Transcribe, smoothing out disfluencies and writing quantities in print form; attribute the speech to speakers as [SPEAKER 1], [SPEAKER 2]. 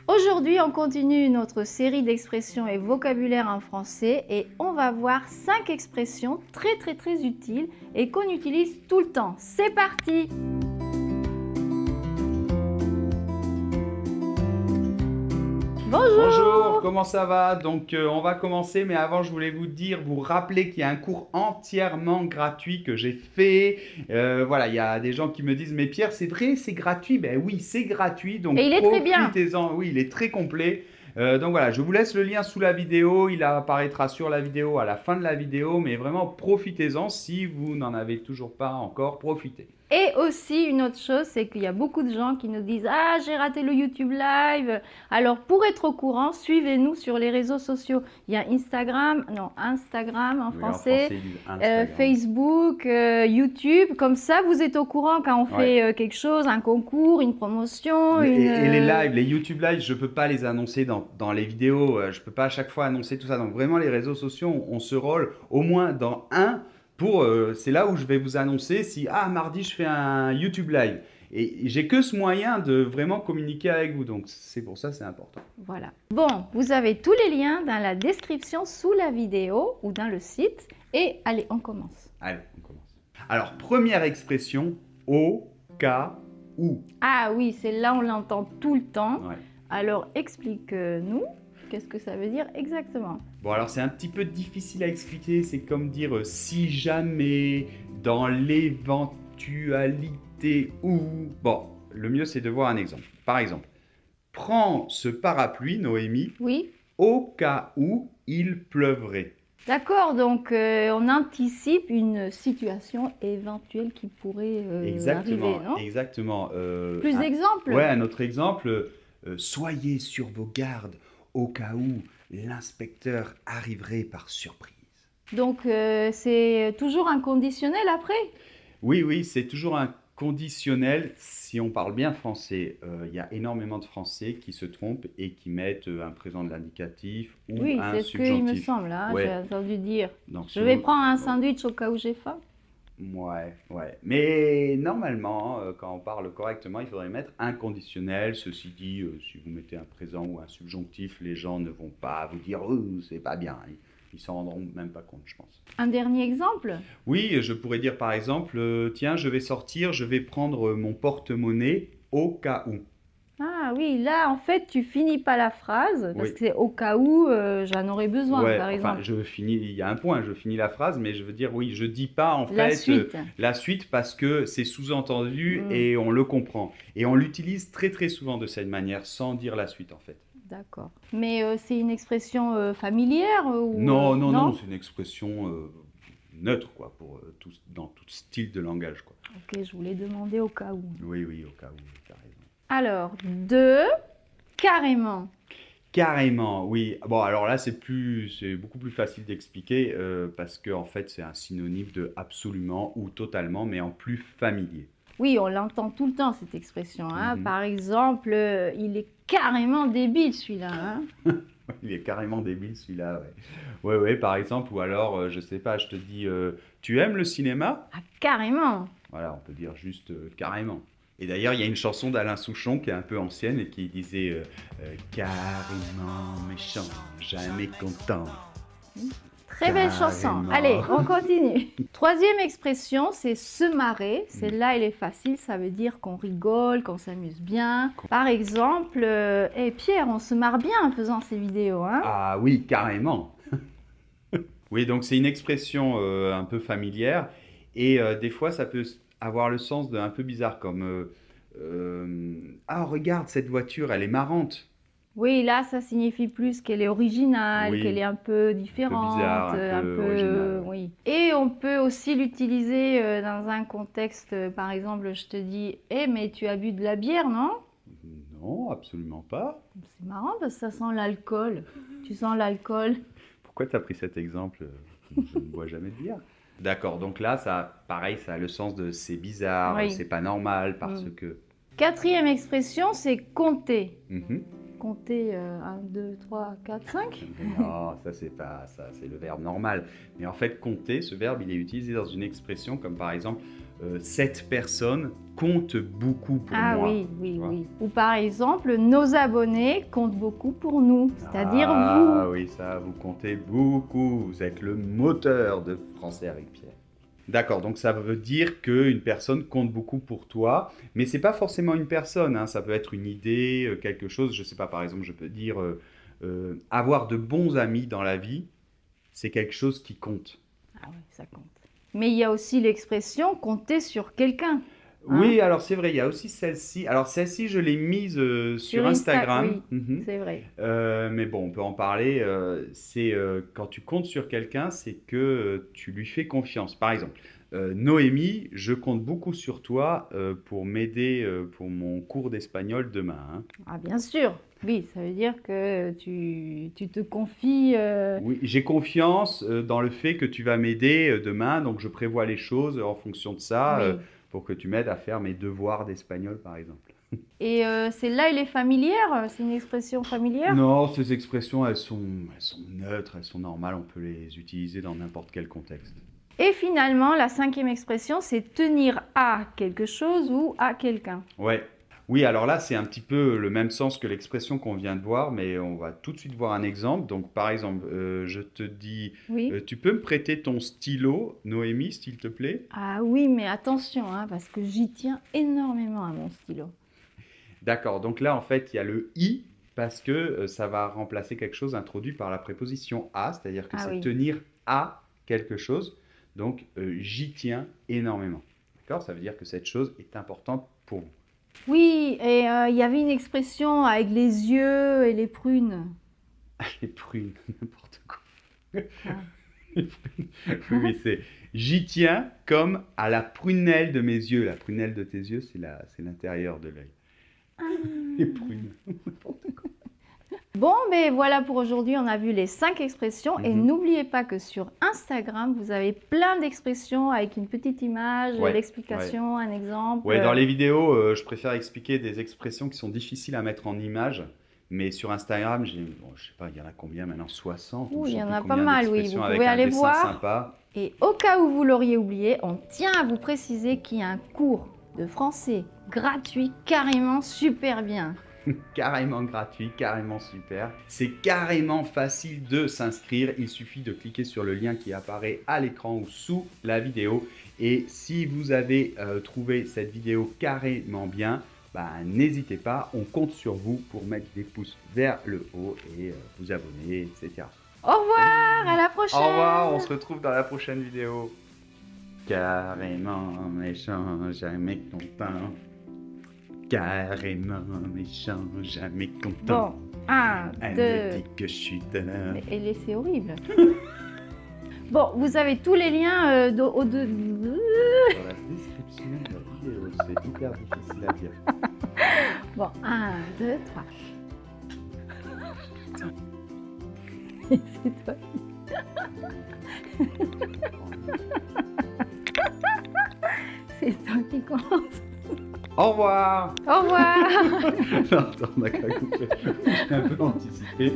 [SPEAKER 1] Aujourd'hui, on continue notre série d'expressions et vocabulaire en français et on va voir 5 expressions très utiles et qu'on utilise tout le temps. C'est parti!
[SPEAKER 2] Bonjour, comment ça va? Donc on va commencer, mais avant je voulais vous rappeler qu'il y a un cours entièrement gratuit que j'ai fait. Voilà, il y a des gens qui me disent, mais Pierre, c'est vrai, c'est gratuit? Ben oui, c'est gratuit, donc
[SPEAKER 1] et il est très bien.
[SPEAKER 2] profitez-en. Oui, il est très complet. Donc voilà, je vous laisse le lien sous la vidéo, il apparaîtra sur la vidéo à la fin de la vidéo, mais vraiment profitez-en si vous n'en avez toujours pas encore profité.
[SPEAKER 1] Et aussi, une autre chose, c'est qu'il y a beaucoup de gens qui nous disent « Ah, j'ai raté le YouTube Live !» Alors, pour être au courant, suivez-nous sur les réseaux sociaux. Il y a Instagram en français,
[SPEAKER 2] Instagram.
[SPEAKER 1] Facebook, YouTube. Comme ça, vous êtes au courant quand on fait quelque chose, un concours, une promotion.
[SPEAKER 2] Et les lives, les YouTube Live, je ne peux pas les annoncer dans les vidéos. Je ne peux pas à chaque fois annoncer tout ça. Donc vraiment, les réseaux sociaux, on se rôle au moins dans un. C'est là où je vais vous annoncer si mardi je fais un YouTube Live et j'ai que ce moyen de vraiment communiquer avec vous, donc c'est pour ça c'est important.
[SPEAKER 1] Voilà. Bon, vous avez tous les liens dans la description sous la vidéo ou dans le site et allez, on commence.
[SPEAKER 2] Allez, on commence. Alors, première expression, au cas où.
[SPEAKER 1] Ah oui, celle-là on l'entend tout le temps.
[SPEAKER 2] Ouais.
[SPEAKER 1] Alors explique-nous. Qu'est-ce que ça veut dire exactement?
[SPEAKER 2] Bon, alors c'est un petit peu difficile à expliquer, c'est comme dire si jamais, dans l'éventualité où... Bon, le mieux c'est de voir un exemple. Par exemple, prends ce parapluie, Noémie,
[SPEAKER 1] oui,
[SPEAKER 2] au cas où il pleuvrait.
[SPEAKER 1] D'accord, donc on anticipe une situation éventuelle qui pourrait arriver, non?
[SPEAKER 2] Exactement.
[SPEAKER 1] Plus d'exemples?
[SPEAKER 2] Ouais, un autre exemple, soyez sur vos gardes au cas où l'inspecteur arriverait par surprise.
[SPEAKER 1] Donc c'est toujours un conditionnel après?
[SPEAKER 2] Oui, c'est toujours un conditionnel. Si on parle bien français, il y a énormément de Français qui se trompent et qui mettent un présent de l'indicatif ou
[SPEAKER 1] oui,
[SPEAKER 2] un
[SPEAKER 1] c'est ce qu'il me
[SPEAKER 2] subjonctif.
[SPEAKER 1] semble, hein,
[SPEAKER 2] Ouais.
[SPEAKER 1] j'ai entendu dire.
[SPEAKER 2] Donc,
[SPEAKER 1] Je vais prendre un sandwich au cas où j'ai faim.
[SPEAKER 2] Ouais. Mais normalement, quand on parle correctement, il faudrait mettre un conditionnel. Ceci dit, si vous mettez un présent ou un subjonctif, les gens ne vont pas vous dire « Oh, c'est pas bien ». Ils s'en rendront même pas compte, je pense.
[SPEAKER 1] Un dernier exemple?
[SPEAKER 2] Oui, je pourrais dire par exemple, tiens, je vais sortir, je vais prendre mon porte-monnaie au cas où.
[SPEAKER 1] Ah oui, là en fait tu finis pas la phrase parce que c'est au cas où j'en aurais besoin par exemple.
[SPEAKER 2] Il y a un point, je finis la phrase, mais je veux dire oui, je dis pas en
[SPEAKER 1] La
[SPEAKER 2] fait
[SPEAKER 1] suite.
[SPEAKER 2] la suite parce que c'est sous-entendu et on le comprend. Et on l'utilise très souvent de cette manière sans dire la suite en fait.
[SPEAKER 1] D'accord. Mais c'est une expression familière ou
[SPEAKER 2] Non, c'est une expression neutre quoi, dans tout style de langage quoi.
[SPEAKER 1] Ok, je voulais demander au cas où.
[SPEAKER 2] Oui, au cas où, tu as raison.
[SPEAKER 1] Alors, carrément.
[SPEAKER 2] Carrément, oui. Bon, alors là, c'est beaucoup plus facile d'expliquer parce que en fait, c'est un synonyme de absolument ou totalement, mais en plus familier.
[SPEAKER 1] Oui, on l'entend tout le temps cette expression. Hein. Par exemple, il est carrément débile celui-là. Hein.
[SPEAKER 2] Il est carrément débile celui-là, ouais. Ouais, par exemple, ou alors, je sais pas, je te dis, tu aimes le cinéma?
[SPEAKER 1] Ah, carrément.
[SPEAKER 2] Voilà, on peut dire juste carrément. Et d'ailleurs, il y a une chanson d'Alain Souchon qui est un peu ancienne et qui disait carrément méchant, jamais content.
[SPEAKER 1] Très belle chanson. Allez, on continue. Troisième expression, c'est se marrer. Celle-là, elle est facile. Ça veut dire qu'on rigole, qu'on s'amuse bien. Par exemple, Pierre, on se marre bien en faisant ces vidéos. Hein?
[SPEAKER 2] Ah oui, carrément. Oui, donc c'est une expression un peu familière et des fois, ça peut avoir le sens d'un peu bizarre comme ah, regarde, cette voiture, elle est marrante.
[SPEAKER 1] Oui, là, ça signifie plus qu'elle est originale, qu'elle est un peu différente,
[SPEAKER 2] un peu originale.
[SPEAKER 1] Oui. Et on peut aussi l'utiliser dans un contexte, par exemple, je te dis, mais tu as bu de la bière, non?
[SPEAKER 2] Non, absolument pas.
[SPEAKER 1] C'est marrant parce que ça sent l'alcool. Tu sens l'alcool.
[SPEAKER 2] Pourquoi tu as pris cet exemple? Je ne bois jamais de bière. D'accord, donc là, pareil, ça a le sens de c'est bizarre, c'est pas normal parce que...
[SPEAKER 1] Quatrième expression, c'est compter. compter 1, 2, 3, 4, 5.
[SPEAKER 2] Non, ça c'est pas ça, c'est le verbe normal. Mais en fait, compter, ce verbe, il est utilisé dans une expression comme par exemple cette personne compte beaucoup pour
[SPEAKER 1] Ah
[SPEAKER 2] moi.
[SPEAKER 1] oui, oui,
[SPEAKER 2] Tu vois.
[SPEAKER 1] oui. Ou par exemple, nos abonnés comptent beaucoup pour nous, c'est-à-dire
[SPEAKER 2] Ah
[SPEAKER 1] vous.
[SPEAKER 2] oui, ça, vous comptez beaucoup. Vous êtes le moteur de Français avec Pierre. D'accord, donc ça veut dire qu'une personne compte beaucoup pour toi, mais c'est pas forcément une personne, hein, ça peut être une idée, quelque chose, je sais pas, par exemple, je peux dire avoir de bons amis dans la vie, c'est quelque chose qui compte.
[SPEAKER 1] Ah oui, ça compte. Mais il y a aussi l'expression compter sur quelqu'un.
[SPEAKER 2] Oui, alors c'est vrai, il y a aussi celle-ci. Alors celle-ci, je l'ai mise sur Instagram.
[SPEAKER 1] Oui,
[SPEAKER 2] Mhm.
[SPEAKER 1] c'est vrai.
[SPEAKER 2] Mais bon, on peut en parler. C'est quand tu comptes sur quelqu'un, c'est que tu lui fais confiance. Par exemple, Noémie, je compte beaucoup sur toi pour m'aider pour mon cours d'espagnol demain, hein.
[SPEAKER 1] Ah bien sûr. Oui, ça veut dire que tu te confies.
[SPEAKER 2] Oui, j'ai confiance dans le fait que tu vas m'aider demain, donc je prévois les choses en fonction de ça
[SPEAKER 1] Oui.
[SPEAKER 2] pour que tu m'aides à faire mes devoirs d'espagnol, par exemple.
[SPEAKER 1] Et celle-là, elle est familière? C'est une expression familière?
[SPEAKER 2] Non, ces expressions, elles sont neutres, elles sont normales, on peut les utiliser dans n'importe quel contexte.
[SPEAKER 1] Et finalement, la 5e expression, c'est tenir à quelque chose ou à quelqu'un.
[SPEAKER 2] Ouais. Oui, alors là, c'est un petit peu le même sens que l'expression qu'on vient de voir, mais on va tout de suite voir un exemple. Donc, par exemple, je te dis,
[SPEAKER 1] Oui.
[SPEAKER 2] tu peux me prêter ton stylo, Noémie, s'il te plaît?
[SPEAKER 1] Ah oui, mais attention, hein, parce que j'y tiens énormément à mon stylo.
[SPEAKER 2] D'accord, donc là, en fait, il y a le i parce que ça va remplacer quelque chose introduit par la préposition à, c'est-à-dire que
[SPEAKER 1] Ah
[SPEAKER 2] c'est
[SPEAKER 1] oui.
[SPEAKER 2] tenir à quelque chose. Donc, j'y tiens énormément. D'accord? Ça veut dire que cette chose est importante pour vous.
[SPEAKER 1] Oui, et il y avait une expression avec les yeux et les prunes.
[SPEAKER 2] Les prunes, n'importe quoi.
[SPEAKER 1] Ah.
[SPEAKER 2] Les prunes. Oui, c'est j'y tiens comme à la prunelle de mes yeux. La prunelle de tes yeux, c'est l'intérieur de l'œil. Les prunes.
[SPEAKER 1] Bon, ben voilà pour aujourd'hui, on a vu les 5 expressions. Et
[SPEAKER 2] Mhm.
[SPEAKER 1] n'oubliez pas que sur Instagram, vous avez plein d'expressions avec une petite image,
[SPEAKER 2] Ouais,
[SPEAKER 1] l'explication, un exemple.
[SPEAKER 2] Ouais, dans les vidéos, je préfère expliquer des expressions qui sont difficiles à mettre en image. Mais sur Instagram, je sais pas, il y en a combien maintenant? 60 ou
[SPEAKER 1] Ouh,
[SPEAKER 2] je
[SPEAKER 1] il y
[SPEAKER 2] sais
[SPEAKER 1] en
[SPEAKER 2] plus
[SPEAKER 1] a pas
[SPEAKER 2] combien
[SPEAKER 1] mal, oui.
[SPEAKER 2] d'expressions
[SPEAKER 1] Vous
[SPEAKER 2] avec
[SPEAKER 1] pouvez
[SPEAKER 2] un
[SPEAKER 1] aller
[SPEAKER 2] dessin
[SPEAKER 1] voir.
[SPEAKER 2] sympa.
[SPEAKER 1] Et au cas où vous l'auriez oublié, on tient à vous préciser qu'il y a un cours de français gratuit, carrément super bien.
[SPEAKER 2] Carrément gratuit, carrément super. C'est carrément facile de s'inscrire. Il suffit de cliquer sur le lien qui apparaît à l'écran ou sous la vidéo. Et si vous avez trouvé cette vidéo carrément bien, bah, n'hésitez pas, on compte sur vous pour mettre des pouces vers le haut et vous abonner, etc.
[SPEAKER 1] Au revoir, à la prochaine.
[SPEAKER 2] Au revoir, on se retrouve dans la prochaine vidéo. Carrément méchant, jamais content. Carrément méchant, jamais content.
[SPEAKER 1] Bon, 1,
[SPEAKER 2] Elle
[SPEAKER 1] 2.
[SPEAKER 2] me dit que je suis tannant.
[SPEAKER 1] Mais c'est horrible. Bon, vous avez tous les liens
[SPEAKER 2] Dans la description de la vidéo, c'est hyper difficile à dire.
[SPEAKER 1] Bon, 1, 2, 3. C'est toi. C'est toi qui commence.
[SPEAKER 2] Au revoir.
[SPEAKER 1] Au revoir.
[SPEAKER 2] Non, attends, on a qu'à couper. J'ai un peu anticipé.